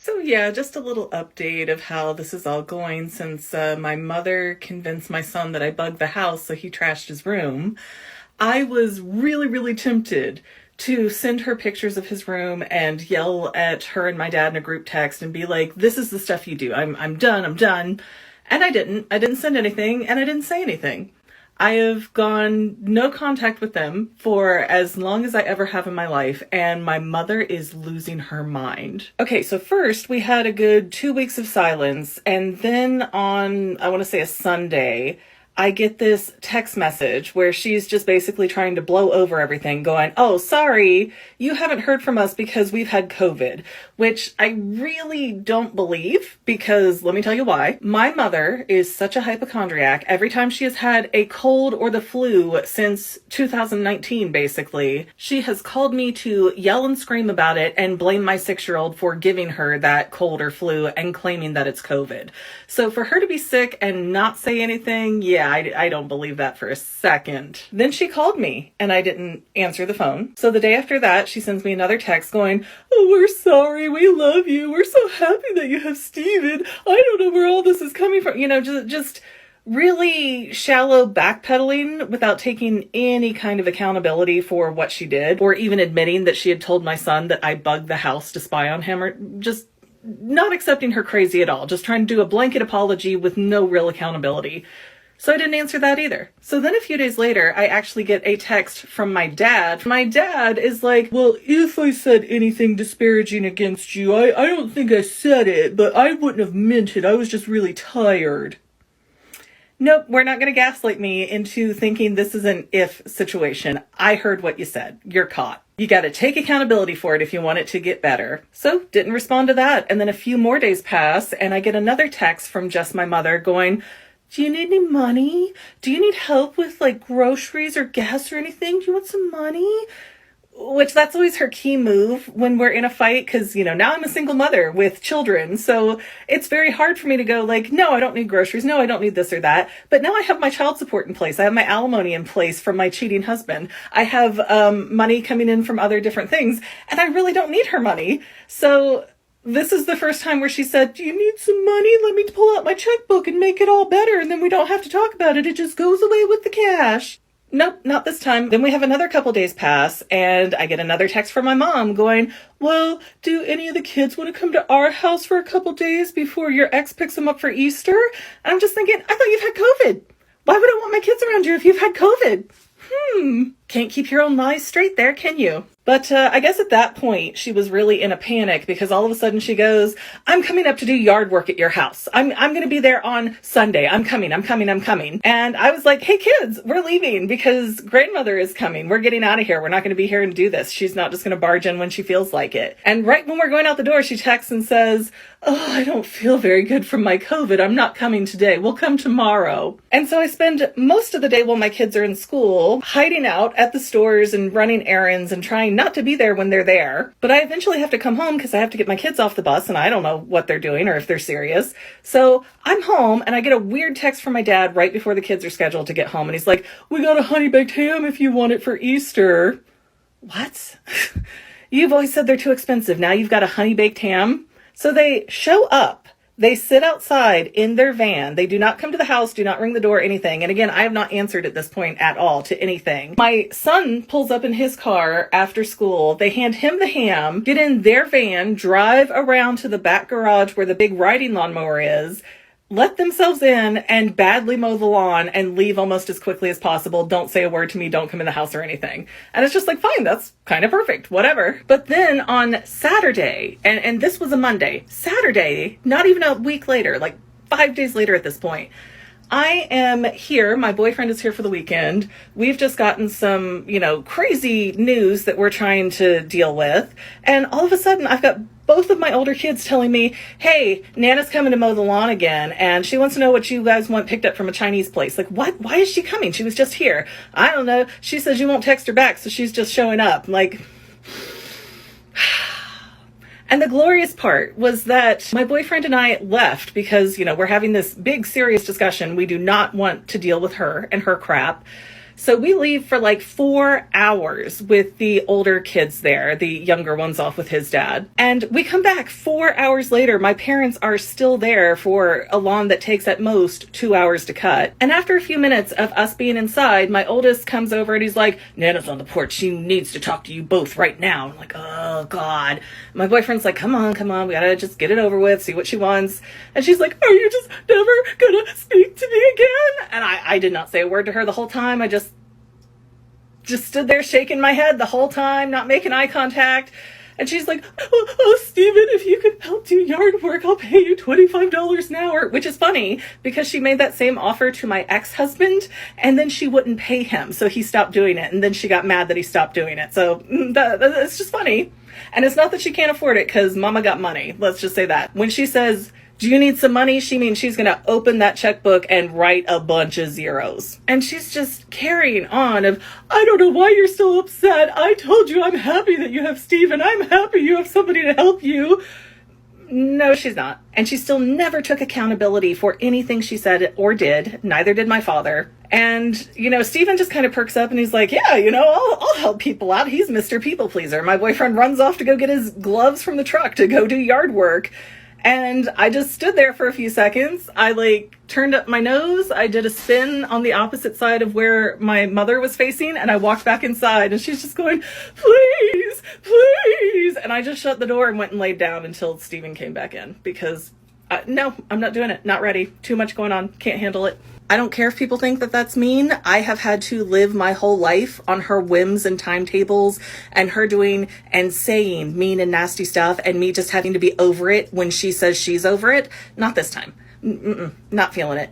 So yeah, just a little update of how this is all going since my mother convinced my son that I bugged the house, so he trashed his room. I was really, really tempted to send her pictures of his room and yell at her and my dad in a group text and be like, "This is the stuff you do. I'm done. I'm done." And I didn't. I didn't send anything, and I didn't say anything. I have gone no contact with them for as long as I ever have in my life, and my mother is losing her mind. Okay, so first we had a good 2 weeks of silence, and then on, I want to say a Sunday, I get this text message where she's just basically trying to blow over everything, going, "Oh, sorry, you haven't heard from us because we've had COVID," which I really don't believe, because let me tell you why. My mother is such a hypochondriac. Every time she has had a cold or the flu since 2019, basically, she has called me to yell and scream about it and blame my 6-year-old for giving her that cold or flu and claiming that it's COVID. So for her to be sick and not say anything, yeah, I don't believe that for a second. Then she called me and I didn't answer the phone. So the day after that, she sends me another text going, "Oh, we're sorry. We love you. We're so happy that you have Steven. I don't know where all this is coming from." You know, just really shallow backpedaling without taking any kind of accountability for what she did, or even admitting that she had told my son that I bugged the house to spy on him, or just not accepting her crazy at all, just trying to do a blanket apology with no real accountability. So I didn't answer that either. So then a few days later, I actually get a text from my dad. My dad is like, "Well, if I said anything disparaging against you, I don't think I said it, but I wouldn't have meant it. I was just really tired." Nope, we're not going to gaslight me into thinking this is an if situation. I heard what you said. You're caught. You got to take accountability for it if you want it to get better. So didn't respond to that. And then a few more days pass and I get another text from just my mother going, "Do you need any money? Do you need help with like groceries or gas or anything? Do you want some money?" Which that's always her key move when we're in a fight, because, you know, now I'm a single mother with children. So it's very hard for me to go like, "No, I don't need groceries. No, I don't need this or that." But now I have my child support in place. I have my alimony in place from my cheating husband. I have money coming in from other different things, and I really don't need her money. So this is the first time where she said, "Do you need some money? Let me pull out my checkbook and make it all better, and then we don't have to talk about it. It just goes away with the cash." Nope, not this time. Then we have another couple days pass, and I get another text from my mom going, "Well, do any of the kids want to come to our house for a couple days before your ex picks them up for Easter?" And I'm just thinking, I thought you've had COVID. Why would I want my kids around you if you've had COVID? Can't keep your own lies straight there, can you? But I guess at that point, she was really in a panic, because all of a sudden she goes, "I'm coming up to do yard work at your house. I'm going to be there on Sunday. I'm coming. And I was like, "Hey kids, we're leaving because grandmother is coming. We're getting out of here. We're not going to be here and do this. She's not just going to barge in when she feels like it." And right when we're going out the door, she texts and says, "Oh, I don't feel very good from my COVID. I'm not coming today. We'll come tomorrow." And so I spend most of the day while my kids are in school hiding out at the stores and running errands and trying not to be there when they're there. But I eventually have to come home because I have to get my kids off the bus, and I don't know what they're doing or if they're serious. So I'm home and I get a weird text from my dad right before the kids are scheduled to get home. And he's like, "We got a honey baked ham if you want it for Easter." What? You've always said they're too expensive. Now you've got a honey baked ham? So they show up. They sit outside in their van. They do not come to the house, do not ring the door, anything. And again, I have not answered at this point at all to anything. My son pulls up in his car after school. They hand him the ham, get in their van, drive around to the back garage where the big riding lawnmower is, let themselves in and badly mow the lawn and leave almost as quickly as possible. Don't say a word to me. Don't come in the house or anything. And it's just like, fine, that's kind of perfect, whatever. But then on Saturday, and this was a Monday, Saturday, not even a week later, like 5 days later at this point, I am here. My boyfriend is here for the weekend. We've just gotten some, crazy news that we're trying to deal with. And all of a sudden I've got both of my older kids telling me, "Hey, Nana's coming to mow the lawn again, and she wants to know what you guys want picked up from a Chinese place." Like, what? Why is she coming? She was just here. I don't know. She says you won't text her back, so she's just showing up. Like, and the glorious part was that my boyfriend and I left because, we're having this big serious discussion. We do not want to deal with her and her crap. So we leave for like 4 hours with the older kids there, the younger one's off with his dad. And we come back 4 hours later. My parents are still there for a lawn that takes at most 2 hours to cut. And after a few minutes of us being inside, my oldest comes over and he's like, Nana's on the porch. She needs to talk to you both right now. I'm like, oh God. My boyfriend's like, come on. We gotta just get it over with, see what she wants. And she's like, are you just never gonna speak to me again? And I did not say a word to her the whole time. I just stood there shaking my head the whole time, not making eye contact. And she's like, oh, Stephen, if you could help do yard work, I'll pay you $25 an hour, which is funny because she made that same offer to my ex-husband and then she wouldn't pay him. So he stopped doing it. And then she got mad that he stopped doing it. So it's just funny. And it's not that she can't afford it because mama got money. Let's just say that. When she says, do you need some money? She means she's going to open that checkbook and write a bunch of zeros. And she's just carrying on of, I don't know why you're still upset. I told you I'm happy that you have Stephen. I'm happy you have somebody to help you. No, she's not. And she still never took accountability for anything she said or did. Neither did my father. And, Stephen just kind of perks up and he's like, yeah, I'll help people out. He's Mr. People Pleaser. My boyfriend runs off to go get his gloves from the truck to go do yard work. And I just stood there for a few seconds. I turned up my nose. I did a spin on the opposite side of where my mother was facing. And I walked back inside and she's just going, please, please. And I just shut the door and went and laid down until Stephen came back in because no, I'm not doing it. Not ready. Too much going on. Can't handle it. I don't care if people think that that's mean. I have had to live my whole life on her whims and timetables and her doing and saying mean and nasty stuff and me just having to be over it when she says she's over it. Not this time. Not feeling it.